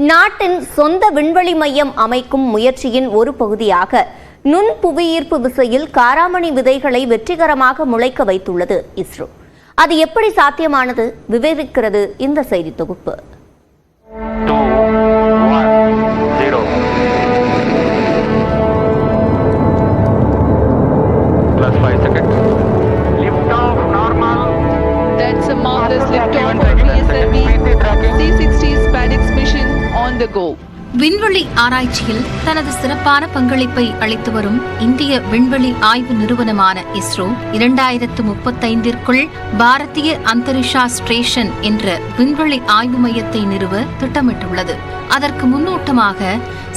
நாட்டின் சொந்த விண்வெளி மையம் அமைக்கும் முயற்சியின் ஒரு பகுதியாக நுண் புவியீர்ப்பு விசையில் காராமணி விதைகளை வெற்றிகரமாக முளைக்க வைத்துள்ளது இஸ்ரோ. அது எப்படி சாத்தியமானது விவரிக்கிறது இந்த செய்தி தொகுப்பு. That's a marvelous liftoff for PSLV C-60 SpaceX mission on the go. விண்வெளி ஆராய்ச்சியில் தனது சிறப்பான பங்களிப்பை அளித்து வரும் இந்திய விண்வெளி ஆய்வு நிறுவனமான இஸ்ரோ 2035 பாரதிய அந்தரிக்ஷா ஸ்டேஷன் என்ற விண்வெளி ஆய்வு மையத்தை நிறுவ திட்டமிட்டுள்ளது. அதற்கு முன்னோட்டமாக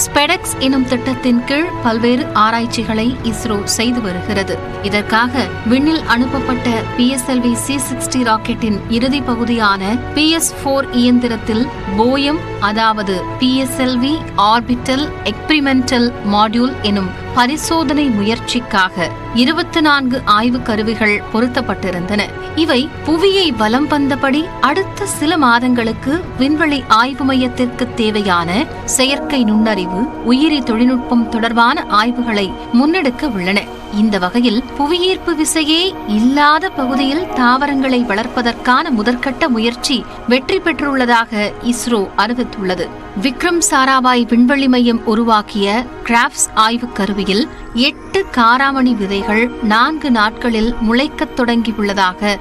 ஸ்பெடெக்ஸ் எனும் திட்டத்தின் கீழ் பல்வேறு ஆராய்ச்சிகளை இஸ்ரோ செய்து வருகிறது. இதற்காக விண்ணில் அனுப்பப்பட்ட PSLV C-60 ராக்கெட்டின் இறுதி பகுதியான PS-4 இயந்திரத்தில் போயம், அதாவது PSLV ஆர்பிட்டல் எக்ஸ்பிரிமெண்டல் மாடியூல் எனும் பரிசோதனை முயற்சிக்காக 24 ஆய்வு கருவிகள் பொருத்தப்பட்டிருந்தன. இவை புவியை வலம் வந்தபடி அடுத்த சில மாதங்களுக்கு விண்வெளி ஆய்வு மையத்திற்கு தேவையான செயற்கை நுண்ணறிவு, உயிரி தொழில்நுட்பம் தொடர்பான ஆய்வுகளை முன்னெடுக்க உள்ளன. இந்த வகையில் புவியீர்ப்பு விசையே இல்லாத பகுதியில் தாவரங்களை வளர்ப்பதற்கான முதற்கட்ட முயற்சி வெற்றி பெற்றுள்ளதாக இஸ்ரோ அறிவித்துள்ளது. விக்ரம் சாராபாய் விண்வெளி மையம் உருவாக்கிய கிராப்ஸ் ஆய்வு கருவியில் 8 காராமணி விதைகள் 4 நாட்களில் முளைக்கத் தொடங்கியுள்ளதாக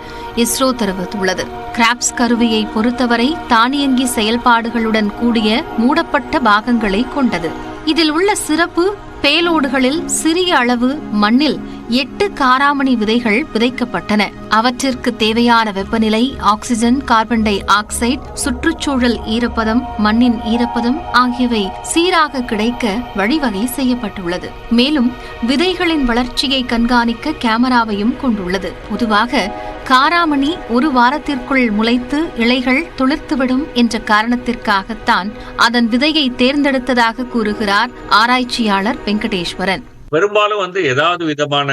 இஸ்ரோ தெரிவித்துள்ளது. கிராப்ஸ் கருவியை பொறுத்தவரை தானியங்கி செயல்பாடுகளுடன் கூடிய மூடப்பட்ட பாகங்களை கொண்டது. இதில் உள்ள சிறப்பு, பேலோடுகளில் சிறிய அளவு மண்ணில் 8 காராமணி விதைகள் விதைக்கப்பட்டன. அவற்றிற்கு தேவையான வெப்பநிலை, ஆக்சிஜன், கார்பன் டை ஆக்சைடு, சுற்றுச்சூழல் ஈரப்பதம், மண்ணின் ஈரப்பதம் ஆகியவை சீராக கிடைக்க வழிவகை செய்யப்பட்டுள்ளது. மேலும் விதைகளின் வளர்ச்சியை கண்காணிக்க கேமராவையும் கொண்டுள்ளது. பொதுவாக காராமணி ஒரு வாரத்திற்குள் முளைத்து இலைகள் துளிர்த்துவிடும் என்ற காரணத்திற்காகத்தான் அதன் விதையை தேர்ந்தெடுத்ததாக கூறுகிறார் ஆராய்ச்சியாளர் வெங்கடேஸ்வரன். பெரும்பாலும் ஏதாவது விதமான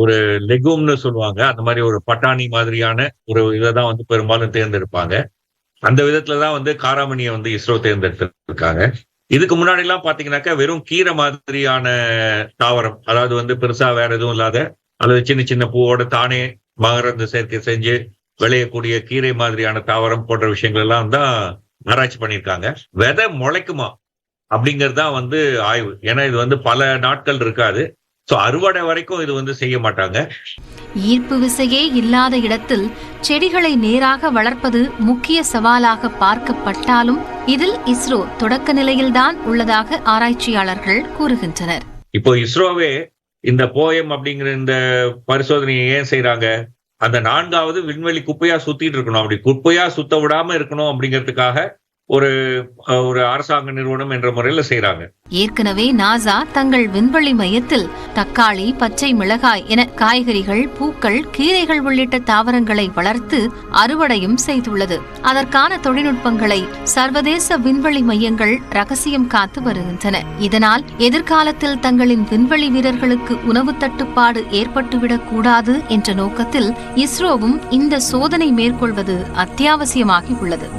ஒரு லெகும்னு சொல்லுவாங்க, அந்த மாதிரி ஒரு பட்டாணி மாதிரியான ஒரு இதைதான் பெரும்பாலும் தேர்ந்தெடுப்பாங்க. அந்த விதத்துலதான் காராமணியை இஸ்ரோ தேர்ந்தெடுத்திருக்காங்க. இதுக்கு முன்னாடி எல்லாம் பாத்தீங்கன்னாக்கா வெறும் கீரை மாதிரியான தாவரம், அதாவது பெருசா வேற எதுவும் இல்லாத அல்லது சின்ன சின்ன பூவோட தானே மகரந்த சேர்க்கை செஞ்சு விளையக்கூடிய கீரை மாதிரியான தாவரம் போன்ற விஷயங்கள் எல்லாம் தான் ஆராய்ச்சி பண்ணியிருக்காங்க. விதை முளைக்குமா அப்படிங்கிறது தான் ஆய்வு. ஏன்னா இது பல நாட்கள் இருக்காது. சோ அறுவடை வரைக்கும் இது செய்ய மாட்டாங்க. ஈர்ப்பு விசையே இல்லாத இடத்தில் செடிகளை நேராக வளர்ப்பது முக்கிய சவாலாக பார்க்கப்பட்டாலும் இதில் இஸ்ரோ தொடக்க நிலையில்தான் உள்ளதாக ஆராய்ச்சியாளர்கள் கூறுகின்றனர். இப்போ இஸ்ரோவே இந்த போயம் அப்படிங்கிற இந்த பரிசோதனையை ஏன் செய்யறாங்க? அந்த 4வது விண்வெளி குப்பையா சுத்திட்டு இருக்கணும், அப்படி குப்பையா சுத்த விடாம இருக்கணும் அப்படிங்கிறதுக்காக ஒரு அரசாங்க நிறுவனம் என்ற முறையில செய்யறாங்க. ஏற்கனவே நாசா தங்கள் விண்வெளி மையத்தில் தக்காளி, பச்சை மிளகாய் என காய்கறிகள், பூக்கள், கீரைகள் உள்ளிட்ட தாவரங்களை வளர்த்து அறுவடையும் செய்துள்ளது. அதற்கான தொழில்நுட்பங்களை சர்வதேச விண்வெளி மையங்கள் ரகசியம் காத்து வருகின்றன. இதனால் எதிர்காலத்தில் தங்களின் விண்வெளி வீரர்களுக்கு உணவு தட்டுப்பாடு ஏற்பட்டுவிடக் கூடாது என்ற நோக்கத்தில் இஸ்ரோவும் இந்த சோதனை மேற்கொள்வது அத்தியாவசியமாகி உள்ளது.